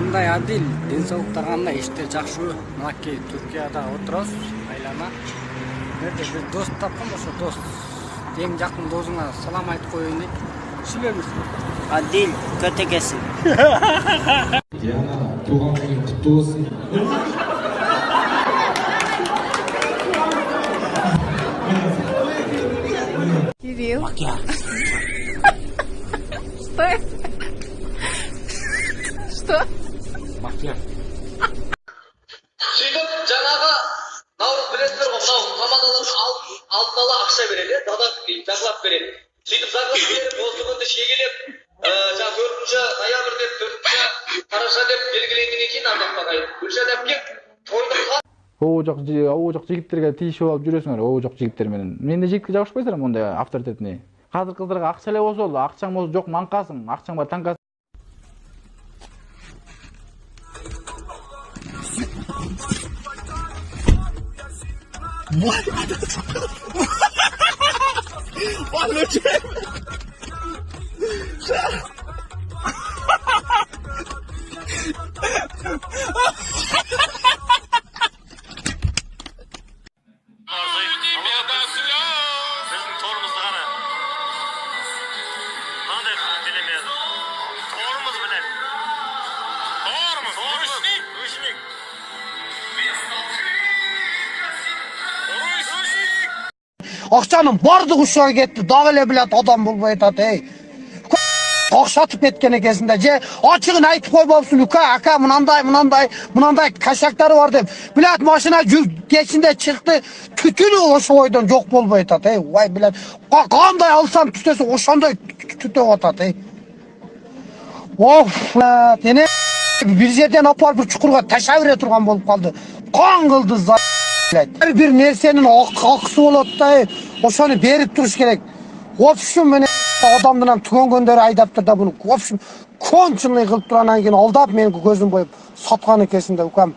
Кандай Адил, ден соолуктар кандай, иштер жакшыбы? Мынакей Түркияда отурабыз, айлана. Бирде бир дос тапкан, ошо дос. Эң жакын досуңа салам айтып коеюн дейт. Сүйлөңүз. Адил, көтекесин. Диана, туган күнүң куттуу болсун. Кирилл. Макияж. Что? Что? Макияж. Сөйтіп жаңағы наурыз білесіздер ғой, мынау командаларға алдын ала ақша береді, задак дейді, заклад береді. Сөйтіп заклад беріп, осы күнді шегелеп, жаңа 4 ноябрь деп, 4 қараша деп белгіленгеннен кейін ардақтан Гүлшат әпке тойды Оожок жигиттерге тийишип алып жүрөсүңөр, оожок жигиттер менен. Менде жигитке жабышпайсыңар мондай авторитетине. Казыр кыздарга акча эле болсо, акчаң болсо жок маңкасың, акчаң бар таңкасың. Біздің торымызды ғана. Қандай телемер? Торымыз білет. Торымыз, ручник. Ручник. Акчанын бардыгы ушуга кетти. Дагы эле билет адам болбой атат, эй. Акшатып кеткен экенсиң же ачыгын айтып койбопсуң, ака мынандай кашактары бар деп. Билет машина кечинде чыкты, түтүнү ошо бойдон жок болбой атат, эй. Вай билет, кандай алсам түтөсү ошондой түтөп атат, эй. Оф, тене бир жерден апарып бир чукурга таша бере турган болуп калды. Кан кылды за. Бир нерсенин акысы болот да, ошону берип туруш керек. В общем, мен адамдын түгөнгөндөрү айдаптыр да буну. В общем, конченый кылып турандан кийин алдап менин көзүм боюп саткан экенсиң да, укам.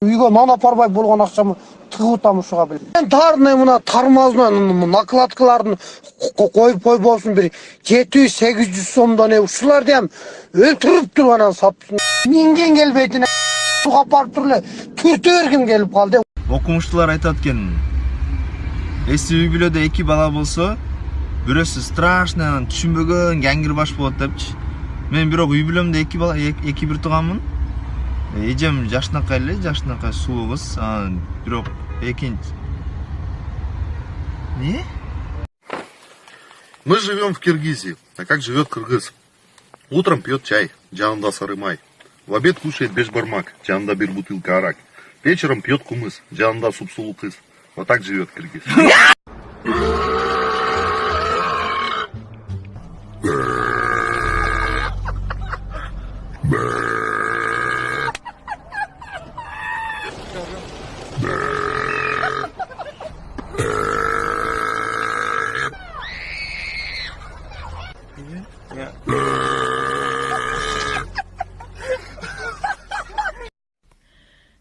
Үйгө нан апарбай болгон акчамы тыгып атам ушуга билет. Мен тарный мына тормозун накладкаларын коюп койбосун бир 700-800 сомдон ушуларды ham өлтүрүп туруп анан сатып. Минген келбейтин суга апарып туруп эле түртө бергим келип калды. Окумуштуулар айтат экен. Если үй бүлөдө 2 бала болсо, бирөөсү страшно түшүнбөгөн гангир баш болот депчи. Мен бирок үй бүлөмдө 2 бала, 2 бир тууганмын. Эжем жашынакай эле, жашынакай сулуу кыз. Бирок экинчи. Не? Мы живем в Киргизии. А как живет кыргыз? Утром пьет чай, жанында сарымай. В обед кушает бешбармак, жанында бир бутылка арак. Вечером пьет кумыс, жанында супсулуу кыз. Вот так живет кыргыз.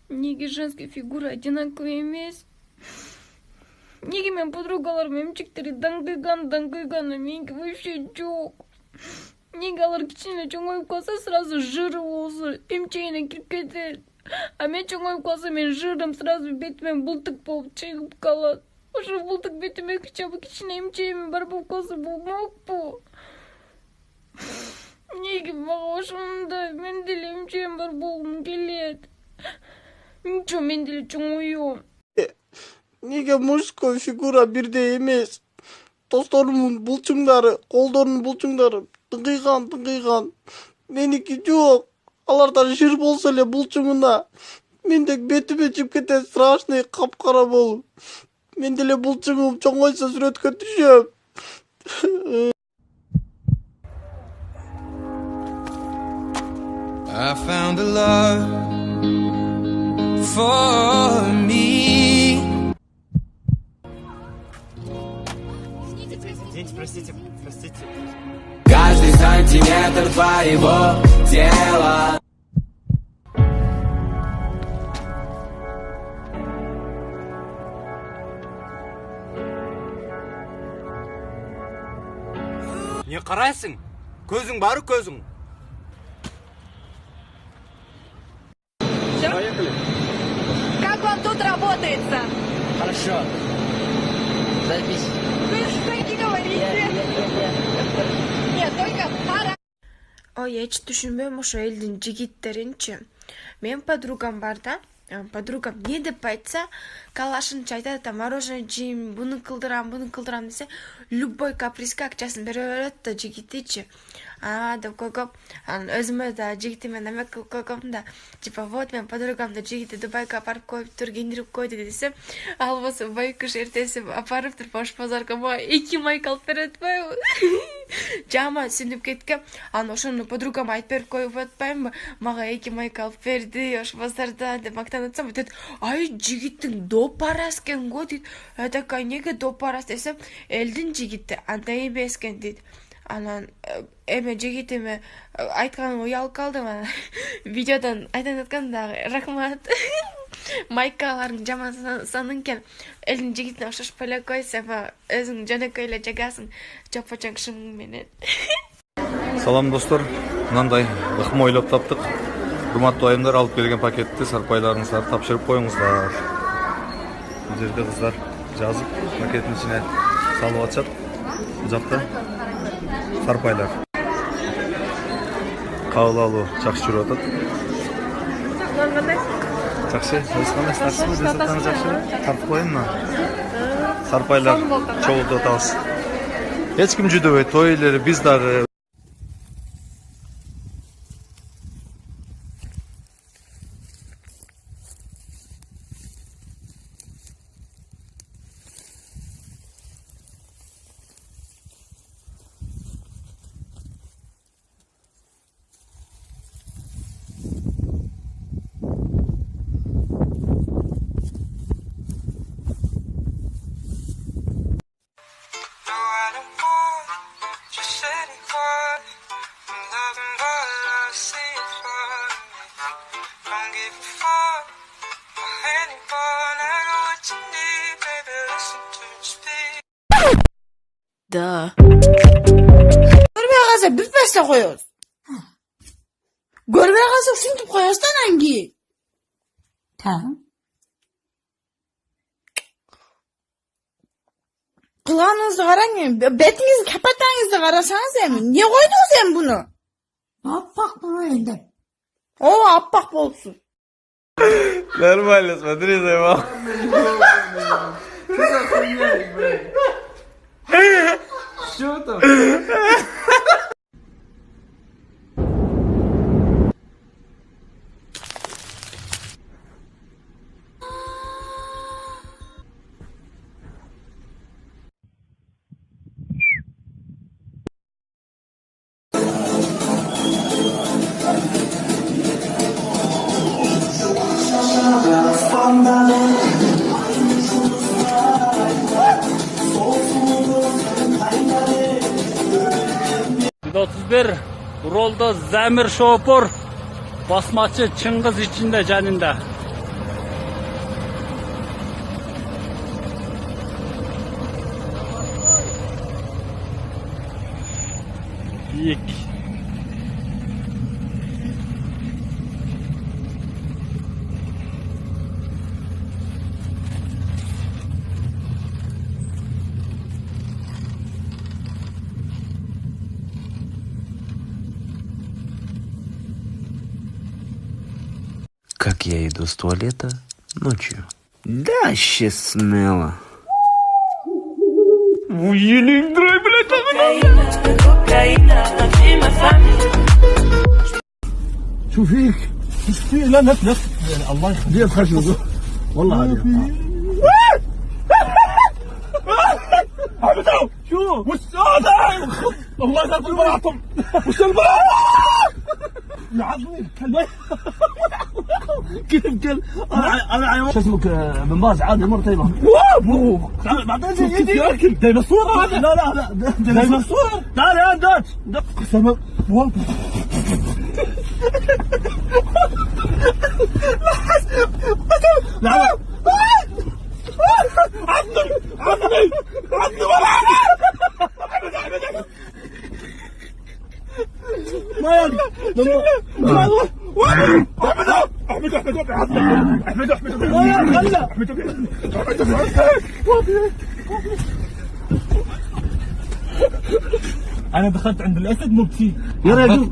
Неге женская фигура одинаковая емес? Неге мен подругаларым эмчектери даңгыйган, а меники вообще жок? Неге алар кичине чоңоюп калса сразу жыры болсо эмчегине кирип кетет? А мен чоңоюп калса мен жырым сразу бетимен бултук болуп чыгып калат. Ошо бултук бетиме кичине эмчегиме бар болуп калса болмокпу? Неге мага ошондой? Мен деле эмчегим бар болгум келет. Ничего, мен деле чоңоюм. Неге мужской фигура бирдей эмес? Досторумдун булчуңдары, колдорунун булчуңдары тыгыйган. Меники жок. Аларда жыр болсо эле булчуңуна. Мендек бетиме чыгып кетет, страшный капкара болуп. Мен деле булчуңум чоңойсо сүрөткө түшөм. I found a love for me. Простите. Каждый сантиметр твоего тела. Не карайсың? Көзүң бары көзүң. Все? Поехали. Как вам тут работается? Хорошо. Заебись. Вы что не говорите? Нет, только пара. Ой, я что-то düşünбөйм ошо элдин жигиттеринчи. Мен подругам бар да. Подругам не деп айтса, калашынча айтат да, мороженое жейм, буну кылдырам десе, любой капризге акчасын бере берет да жигитичи. Деп койгом, өзүмө да жигитиме намек кылып койгом да, типа вот мен подругамды жигити Дубайга апарып коюптур, кийиндирип койду десем, ал болсо байкуш эртеси апарыптыр бош базарга, мага 2 майка алып берет атпайбы? Жаман сүнүп кеткем, анан ошону подругама айтып берип коюп атпаймынбы? Мага 2 майка алып берди ош базарда деп мактанып атсам, айтат, ай жигиттин допарас экен го дейт. Такай неге допарас десем, элдин жигити андай эмес экен дейт. Анан эме жигитиме айтканым уялып калдым, анан видеодон айтып аткан дагы рахмат. Майкаларың жаман санын экен. Элдин жигитине окшошпой эле койсо, өзүң жөнөкөй эле жагасың жапа-чаң шымың менен. Салам достор, мынандай ыкма ойлоп таптык. Урматтуу айымдар, алып келген пакетти сарпайларыңыздарды тапшырып коюңуздар. Бул жерде кыздар жазып пакеттин ичине салып атышат. Бул жакта сарпайлар. Кабыл алуу жакшы жүрүп атат. Жакшы, өз кандай статусу результаты жакшы. Тартып коюмун. Сарпайлар чогултуп атабыз. Эч ким жүдөбөйт, той элери биз дагы Да. Көрбөй калса бүтпөстө коебуз. Көрбөй калса ушинтип коебуз да анан кийин. Кылганыңызды караң, бетиңиздин капатаңызды карасаңыз эми, эмне койдуңуз эми буну? Аппак болду. Ооба, аппак болупсуз. Нормально, смотри, заебал. Что там? Уролда Замир Шопур басмачы Чыңгыз ичинде жанында. Бийик. Как я иду с туалета ночью. Да, вообще смело. Уилинг драй, блядь, شوفيك لا نفس الله يخليك خشمه والله هذه شو وش هذا والله لا تبعتم وش البراء يعظني الكلب كيف كلب انا شو اسمك بن باز عادي مرتين وابو بعدين يجي ياكل ديناصور هذا لا ديناصور تعال يا داج قسما والله لا عضني ما يقدر انا دخلت عند الاسد مبكي يا رجل